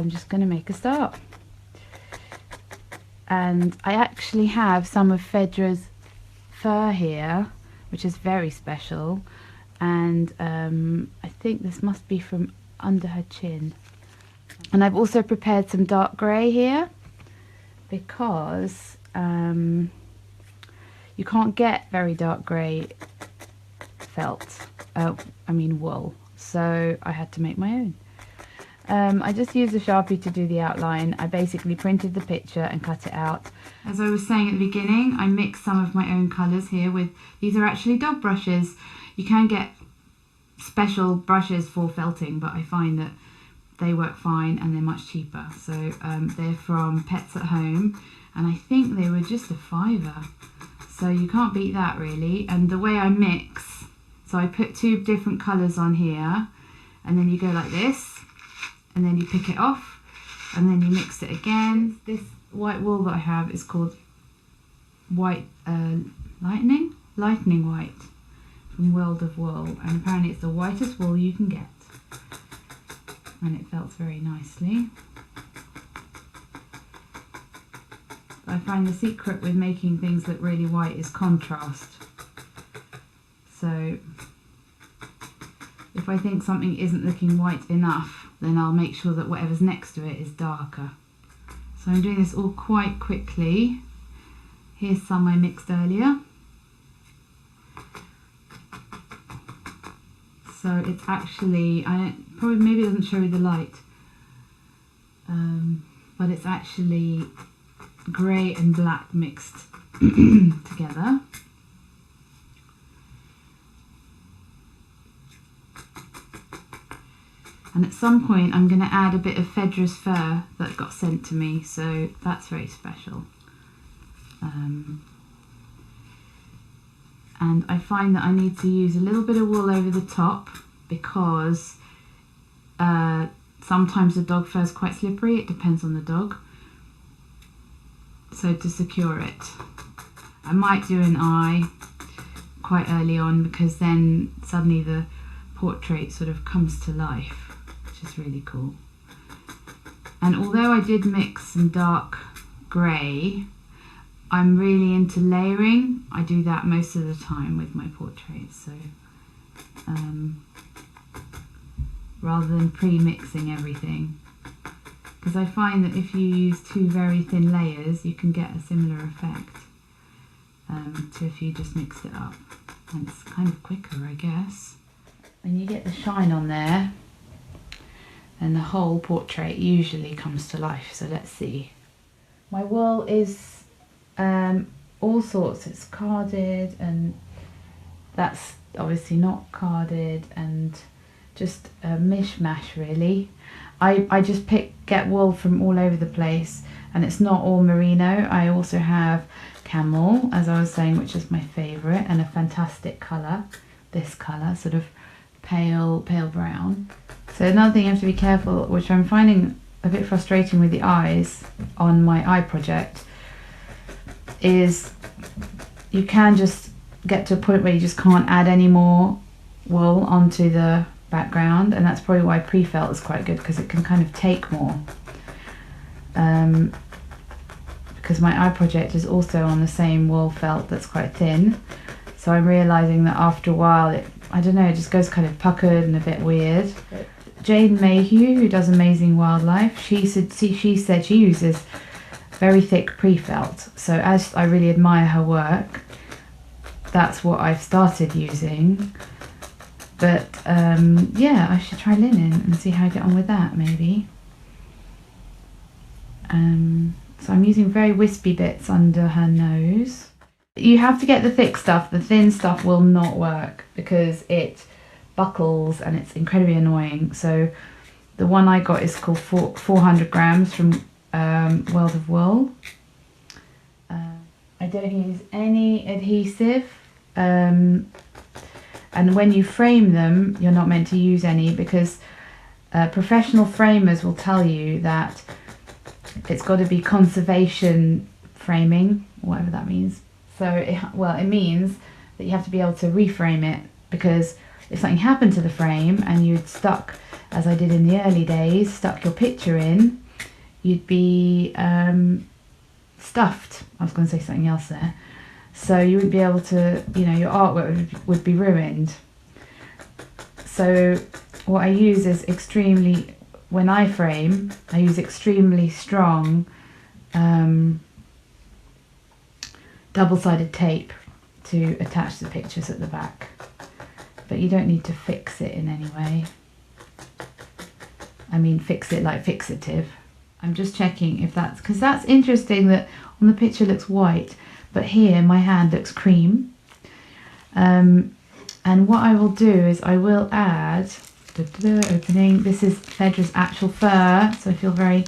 I'm just going to make a start. And I actually have some of Phaedra's fur here, which is very special, and I think this must be from under her chin. And I've also prepared some dark grey here because you can't get very dark grey felt, wool, so I had to make my own. I just used a Sharpie to do the outline. I basically printed the picture and cut it out. As I was saying at the beginning, I mixed some of my own colours here with, these are actually dog brushes. You can get special brushes for felting, but I find that they work fine and they're much cheaper. So they're from Pets at Home, and I think they were just £5. So you can't beat that really. And the way I mix, so I put 2 different colours on here, and then you go like this, and then you pick it off, and then you mix it again. This white wool that I have is called white lightning white from World of Wool, and apparently it's the whitest wool you can get, and it felts very nicely. I find the secret with making things look really white is contrast. So if I think something isn't looking white enough, then I'll make sure that whatever's next to it is darker. So I'm doing this all quite quickly. Here's some I mixed earlier. So it's actually, maybe it doesn't show with the light, but it's actually grey and black mixed together. And at some point I'm going to add a bit of Phaedra's fur that got sent to me, so that's very special. And I find that I need to use a little bit of wool over the top because sometimes the dog fur is quite slippery, it depends on the dog. So to secure it, I might do an eye quite early on, because then suddenly the portrait sort of comes to life, which is really cool. And although I did mix some dark grey, I'm really into layering. I do that most of the time with my portraits, so rather than pre-mixing everything, because I find that if you use 2 very thin layers you can get a similar effect to if you just mixed it up, and it's kind of quicker, I guess. And you get the shine on there and the whole portrait usually comes to life. So let's see. My wool is all sorts. It's carded, and that's obviously not carded, and just a mishmash really. I just get wool from all over the place, and it's not all merino. I also have camel, as I was saying, which is my favourite, and a fantastic colour, this colour, sort of pale brown. So another thing you have to be careful, which I'm finding a bit frustrating with the eyes on my eye project, is you can just get to a point where you just can't add any more wool onto the background, and that's probably why pre-felt is quite good, because it can kind of take more. Because my eye project is also on the same wool felt that's quite thin, so I'm realising that after a while I don't know, it just goes kind of puckered and a bit weird. Jane Mayhew, who does Amazing Wildlife, she said she uses very thick pre-felt, so as I really admire her work, that's what I've started using. But yeah, I should try linen and see how I get on with that, maybe. So I'm using very wispy bits under her nose. You have to get the thick stuff. The thin stuff will not work because it buckles and it's incredibly annoying. So the one I got is called 400 grams from World of Wool. I don't use any adhesive. And when you frame them, you're not meant to use any, because professional framers will tell you that it's got to be conservation framing, whatever that means. So, it means that you have to be able to reframe it, because if something happened to the frame and you'd stuck as I did in the early days, stuck your picture in, you'd be stuffed. I was going to say something else there. So you wouldn't be able to, you know, your artwork would be ruined. So what I use is extremely, when I frame, I use extremely strong double-sided tape to attach the pictures at the back. But you don't need to fix it in any way. I mean, fix it like fixative. I'm just checking if that's, because that's interesting that on the picture looks white, but here my hand looks cream. And what I will do is I will add, opening, this is Phaedra's actual fur, so I feel very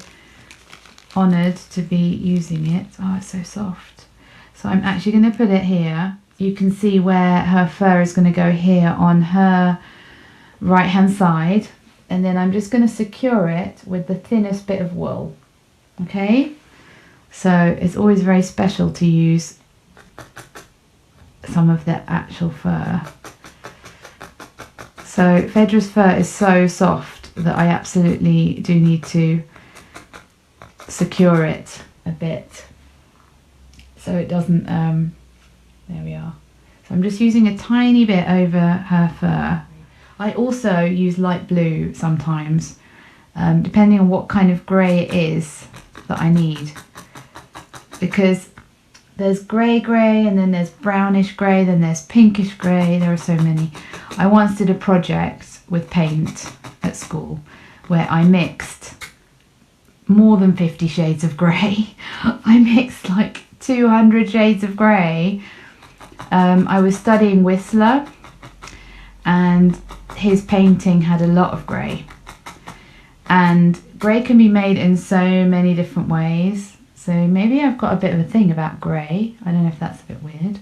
honoured to be using it. Oh, it's so soft. So I'm actually going to put it here. You can see where her fur is going to go here on her right hand side, and then I'm just going to secure it with the thinnest bit of wool. Okay, so it's always very special to use some of the actual fur. So Phaedra's fur is so soft that I absolutely do need to secure it a bit so it doesn't, there we are. So I'm just using a tiny bit over her fur. I also use light blue sometimes, depending on what kind of grey it is that I need, because there's grey and then there's brownish grey, then there's pinkish grey, there are so many. I once did a project with paint at school where I mixed more than 50 shades of grey. I mixed like 200 shades of grey. I was studying Whistler and his painting had a lot of grey, and grey can be made in so many different ways. So maybe I've got a bit of a thing about grey. I don't know if that's a bit weird.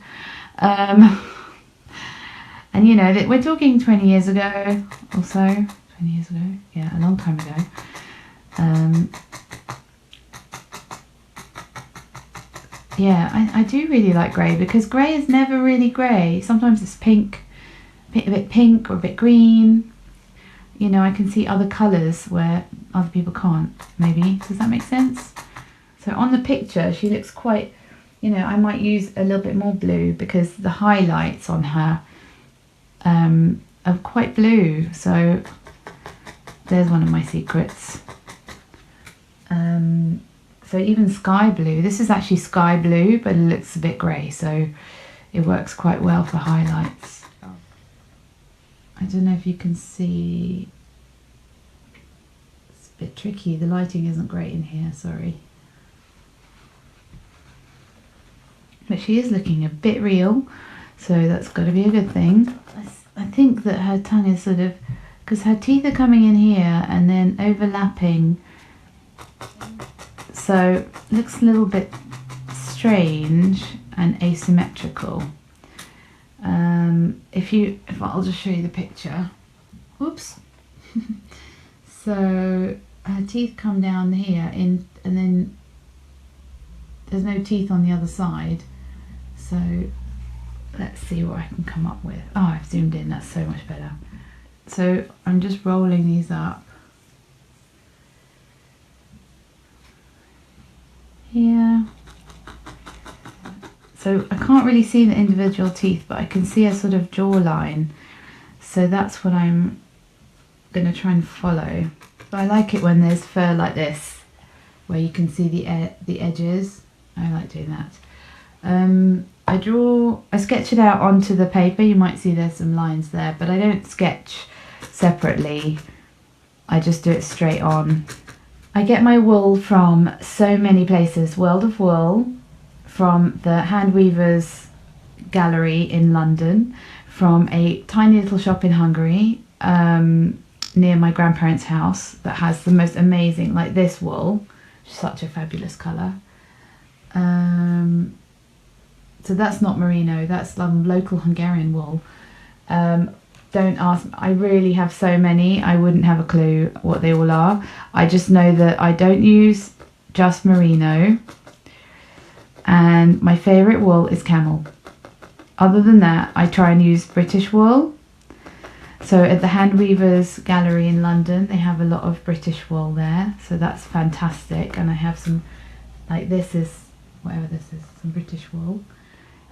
And you know, we're talking 20 years ago or so. 20 years ago? Yeah, a long time ago. Yeah, I do really like grey, because grey is never really grey. Sometimes it's pink, a bit pink or a bit green. You know, I can see other colours where other people can't, maybe. Does that make sense? So on the picture, she looks quite, you know, I might use a little bit more blue because the highlights on her are quite blue. So there's one of my secrets. So even sky blue, this is actually sky blue, but it looks a bit grey, so it works quite well for highlights. I don't know if you can see, it's a bit tricky, the lighting isn't great in here, sorry. But she is looking a bit real, so that's got to be a good thing. I think that her tongue is sort of, because her teeth are coming in here and then overlapping, so it looks a little bit strange and asymmetrical. If I'll just show you the picture. Whoops. So her teeth come down here and then there's no teeth on the other side. So let's see what I can come up with. Oh, I've zoomed in, that's so much better. So I'm just rolling these up. Here. So I can't really see the individual teeth, but I can see a sort of jawline. So that's what I'm going to try and follow. But I like it when there's fur like this, where you can see the edges. I like doing that. I sketch it out onto the paper. You might see there's some lines there, but I don't sketch separately. I just do it straight on. I get my wool from so many places. World of Wool, from the Hand Weavers Gallery in London, from a tiny little shop in Hungary near my grandparents' house that has the most amazing, like this wool, such a fabulous colour. So that's not merino, that's local Hungarian wool. Don't ask, I really have so many, I wouldn't have a clue what they all are. I just know that I don't use just merino, and my favourite wool is camel. Other than that, I try and use British wool. So at the Hand Weavers Gallery in London, they have a lot of British wool there, so that's fantastic. And I have some, like this is, whatever this is, some British wool.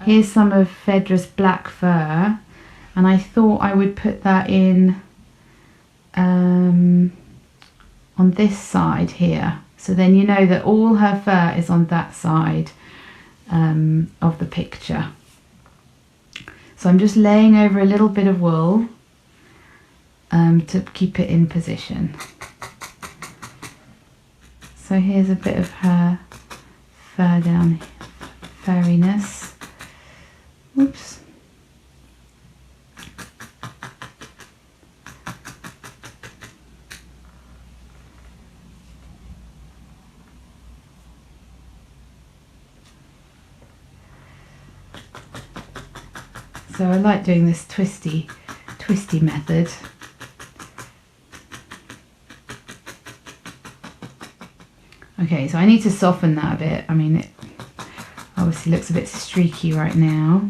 Here's some of Phaedra's black fur, and I thought I would put that in on this side here. So then you know that all her fur is on that side of the picture. So I'm just laying over a little bit of wool to keep it in position. So here's a bit of her fur down here, furriness. Oops. So I like doing this twisty method. Okay, so I need to soften that a bit. I mean, it obviously looks a bit streaky right now.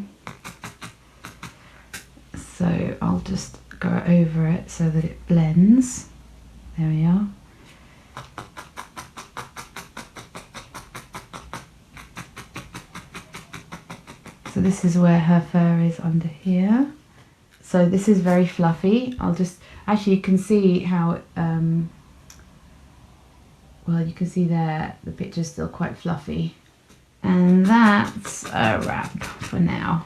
So I'll just go over it so that it blends. There we are. So this is where her fur is under here. So this is very fluffy. I'll just, actually you can see how it, well, you can see there the picture's still quite fluffy. And that's a wrap for now.